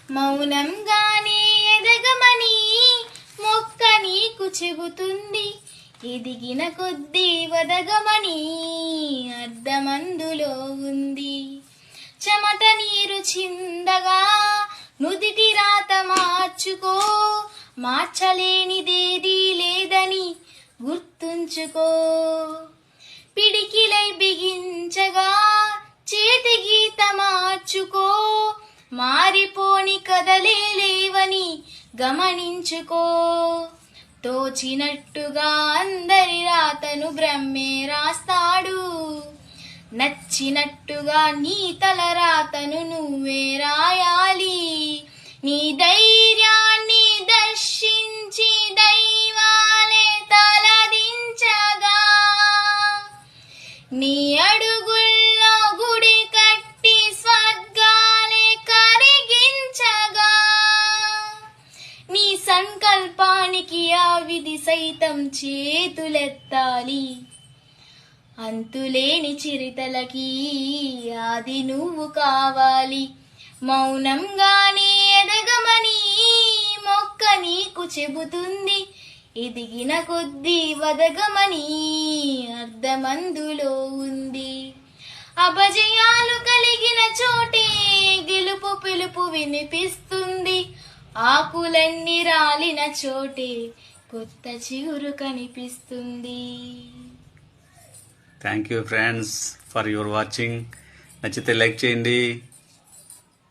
మౌనంగానే ఎదగమని మొక్క నీకు చెబుతుంది, ఎదిగిన కొద్దీ వదగమని అర్థమందులో ఉంది. చెమట నీరు చిందగా నుదిటి రాత మార్చుకో, మార్చలేనిదేదీ లేదని గుర్తుంచుకో. పిడికిలై బిగించగా చేతి గీత మార్చుకో, మారిపోని కదలే లేవని గమనించుకో. తోచినట్టుగా అందరి రాతను బ్రహ్మే రాస్తాడు, నచ్చినట్టుగా నీ తల రాతను నువ్వే రాయాలి. నీ ధైర్యాన్ని దర్శించి దైవాలే తలదించగా, నీ అడుగుల్లో గుడి కట్టి స్వర్గాలే కరిగించగా, నీ సంకల్పానికి ఆ విధి సైతం చేతులెత్తాలి. అంతులేని చిరుతలకి ఆది నువ్వు కావాలి. మౌనంగానే ఎదగమని మొక్క నీకు చెబుతుంది, ఎదిగిన కొద్దీ వదగమని అర్థమందులో ఉంది. అపజయాలు కలిగిన చోటే గెలుపు పిలుపు వినిపిస్తుంది, ఆకులన్నీ రాలిన చోటే కొత్త చిగురు కనిపిస్తుంది. Thank you friends for your watching. నచ్చితే లైక్ చేయండి,